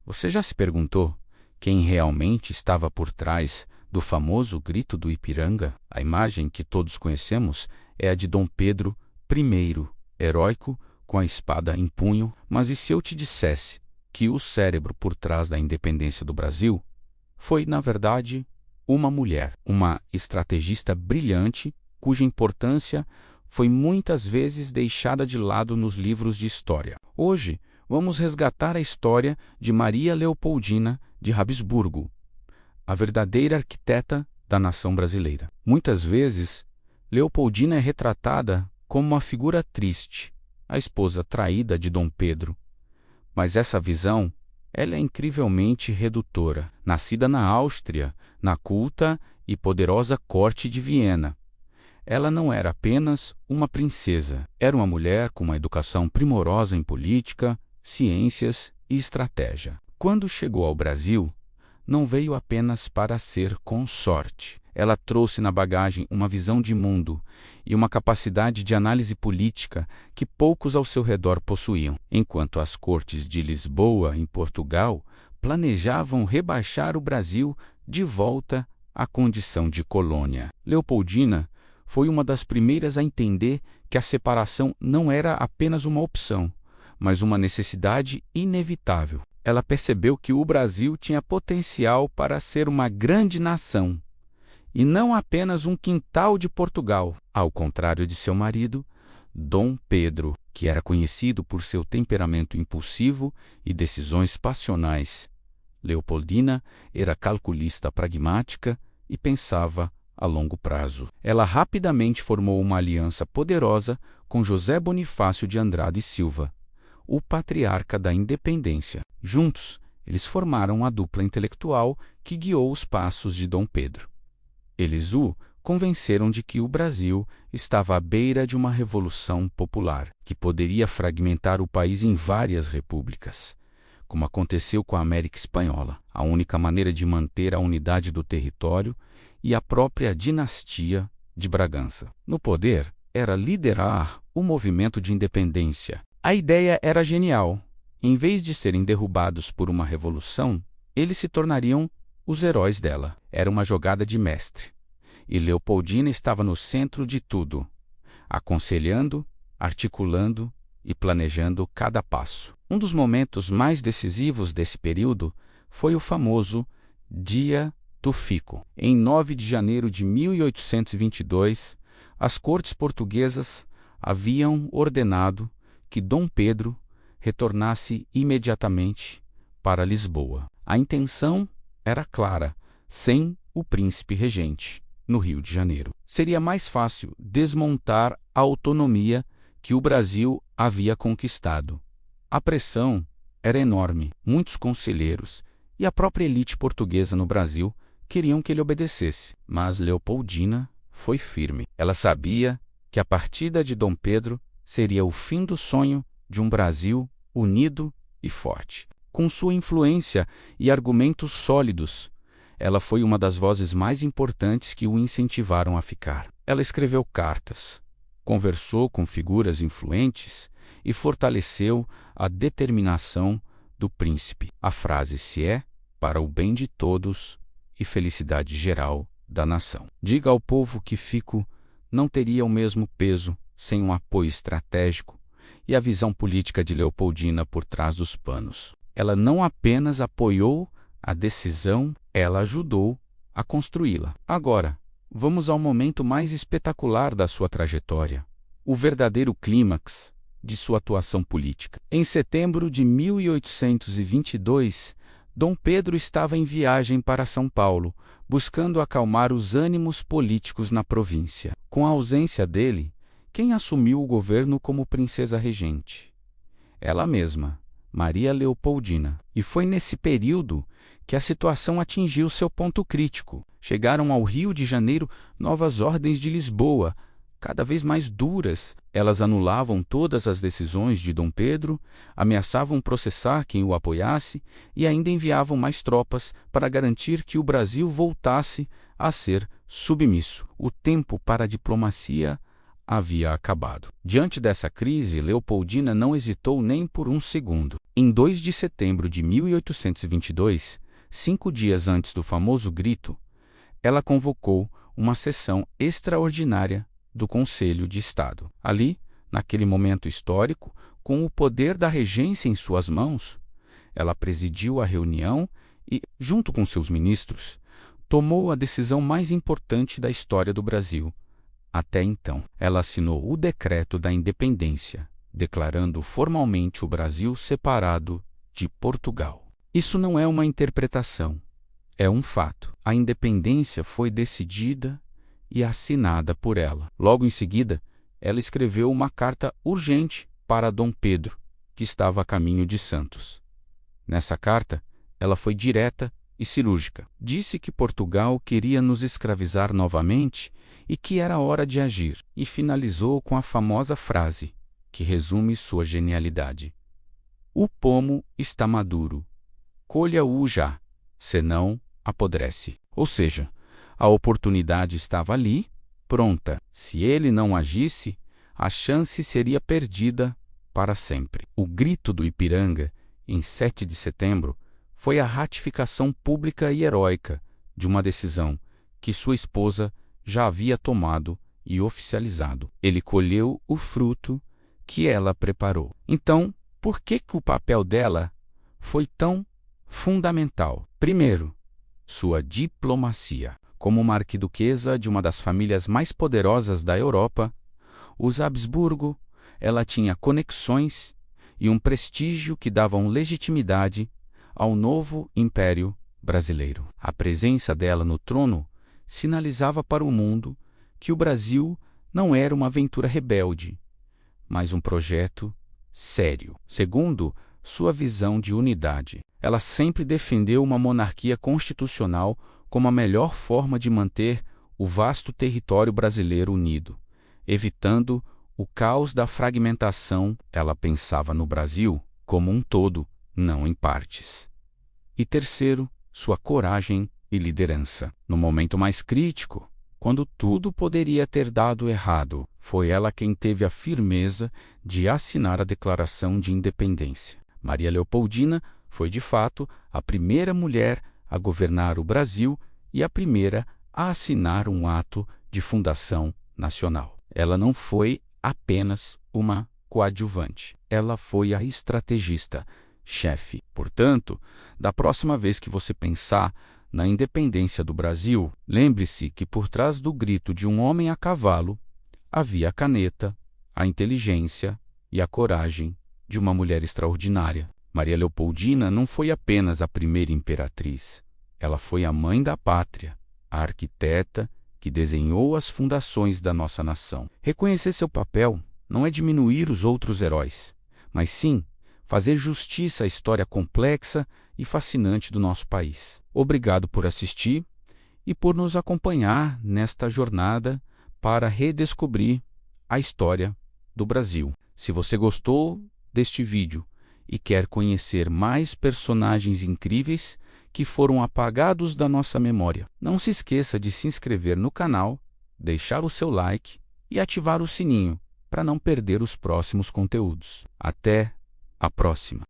Você já se perguntou quem realmente estava por trás do famoso Grito do Ipiranga? A imagem que todos conhecemos é a de Dom Pedro I, heróico, com a espada em punho. Mas e se eu te dissesse que o cérebro por trás da independência do Brasil foi, na verdade, uma mulher, uma estrategista brilhante, cuja importância foi muitas vezes deixada de lado nos livros de história? Hoje, vamos resgatar a história de Maria Leopoldina de Habsburgo, a verdadeira arquiteta da nação brasileira. Muitas vezes, Leopoldina é retratada como uma figura triste, a esposa traída de Dom Pedro. Mas essa visão, ela é incrivelmente redutora. Nascida na Áustria, na culta e poderosa corte de Viena, ela não era apenas uma princesa, era uma mulher com uma educação primorosa em política, ciências e estratégia. Quando chegou ao Brasil, não veio apenas para ser consorte. Ela trouxe na bagagem uma visão de mundo e uma capacidade de análise política que poucos ao seu redor possuíam. Enquanto as cortes de Lisboa, em Portugal, planejavam rebaixar o Brasil de volta à condição de colônia, Leopoldina foi uma das primeiras a entender que a separação não era apenas uma opção, mas uma necessidade inevitável. Ela percebeu que o Brasil tinha potencial para ser uma grande nação, e não apenas um quintal de Portugal. Ao contrário de seu marido, Dom Pedro, que era conhecido por seu temperamento impulsivo e decisões passionais, Leopoldina era calculista pragmática e pensava a longo prazo. Ela rapidamente formou uma aliança poderosa com José Bonifácio de Andrade e Silva, o patriarca da independência. Juntos, eles formaram a dupla intelectual que guiou os passos de Dom Pedro. Eles o convenceram de que o Brasil estava à beira de uma revolução popular, que poderia fragmentar o país em várias repúblicas, como aconteceu com a América Espanhola. A única maneira de manter a unidade do território e a própria dinastia de Bragança no poder era liderar o movimento de independência. A ideia era genial. Em vez de serem derrubados por uma revolução, eles se tornariam os heróis dela. Era uma jogada de mestre. E Leopoldina estava no centro de tudo, aconselhando, articulando e planejando cada passo. Um dos momentos mais decisivos desse período foi o famoso Dia do Fico. Em 9 de janeiro de 1822, as cortes portuguesas haviam ordenado que Dom Pedro retornasse imediatamente para Lisboa. A intenção era clara: sem o príncipe regente no Rio de Janeiro, seria mais fácil desmontar a autonomia que o Brasil havia conquistado. A pressão era enorme. Muitos conselheiros e a própria elite portuguesa no Brasil queriam que ele obedecesse, mas Leopoldina foi firme. Ela sabia que a partida de Dom Pedro seria o fim do sonho de um Brasil unido e forte. Com sua influência e argumentos sólidos, ela foi uma das vozes mais importantes que o incentivaram a ficar. Ela escreveu cartas, conversou com figuras influentes e fortaleceu a determinação do príncipe. A frase se é para o bem de todos e felicidade geral da nação. Diga ao povo que Fico não teria o mesmo peso sem um apoio estratégico e a visão política de Leopoldina por trás dos panos. Ela não apenas apoiou a decisão, ela ajudou a construí-la. Agora, vamos ao momento mais espetacular da sua trajetória, o verdadeiro clímax de sua atuação política. Em setembro de 1822, Dom Pedro estava em viagem para São Paulo, buscando acalmar os ânimos políticos na província. Com a ausência dele, quem assumiu o governo como princesa regente? Ela mesma, Maria Leopoldina. E foi nesse período que a situação atingiu seu ponto crítico. Chegaram ao Rio de Janeiro novas ordens de Lisboa, cada vez mais duras. Elas anulavam todas as decisões de Dom Pedro, ameaçavam processar quem o apoiasse e ainda enviavam mais tropas para garantir que o Brasil voltasse a ser submisso. O tempo para a diplomacia havia acabado. Diante dessa crise, Leopoldina não hesitou nem por um segundo. Em 2 de setembro de 1822, 5 dias antes do famoso grito, ela convocou uma sessão extraordinária do Conselho de Estado. Ali, naquele momento histórico, com o poder da regência em suas mãos, ela presidiu a reunião e, junto com seus ministros, tomou a decisão mais importante da história do Brasil. Até então, ela assinou o Decreto da Independência, declarando formalmente o Brasil separado de Portugal. Isso não é uma interpretação, é um fato. A independência foi decidida e assinada por ela. Logo em seguida, ela escreveu uma carta urgente para Dom Pedro, que estava a caminho de Santos. Nessa carta, ela foi direta e cirúrgica. Disse que Portugal queria nos escravizar novamente e que era hora de agir, e finalizou com a famosa frase, que resume sua genialidade: "O pomo está maduro, colha-o já, senão apodrece." Ou seja, a oportunidade estava ali, pronta. Se ele não agisse, a chance seria perdida para sempre. O grito do Ipiranga, em 7 de setembro, foi a ratificação pública e heróica de uma decisão que sua esposa já havia tomado e oficializado. Ele colheu o fruto que ela preparou. Então, por que o papel dela foi tão fundamental? Primeiro, sua diplomacia. Como uma arquiduquesa de uma das famílias mais poderosas da Europa, os Habsburgo, ela tinha conexões e um prestígio que davam legitimidade ao novo Império Brasileiro. A presença dela no trono sinalizava para o mundo que o Brasil não era uma aventura rebelde, mas um projeto sério. Segundo, sua visão de unidade. Ela sempre defendeu uma monarquia constitucional como a melhor forma de manter o vasto território brasileiro unido, evitando o caos da fragmentação. Ela pensava no Brasil como um todo, não em partes. E terceiro, sua coragem e liderança. No momento mais crítico, quando tudo poderia ter dado errado, foi ela quem teve a firmeza de assinar a Declaração de Independência. Maria Leopoldina foi, de fato, a primeira mulher a governar o Brasil e a primeira a assinar um ato de fundação nacional. Ela não foi apenas uma coadjuvante, ela foi a estrategista, chefe. Portanto, da próxima vez que você pensar na independência do Brasil, lembre-se que por trás do grito de um homem a cavalo havia a caneta, a inteligência e a coragem de uma mulher extraordinária. Maria Leopoldina não foi apenas a primeira imperatriz, ela foi a mãe da pátria, a arquiteta que desenhou as fundações da nossa nação. Reconhecer seu papel não é diminuir os outros heróis, mas sim fazer justiça à história complexa e fascinante do nosso país. Obrigado por assistir e por nos acompanhar nesta jornada para redescobrir a história do Brasil. Se você gostou deste vídeo e quer conhecer mais personagens incríveis que foram apagados da nossa memória, não se esqueça de se inscrever no canal, deixar o seu like e ativar o sininho para não perder os próximos conteúdos. Até a próxima!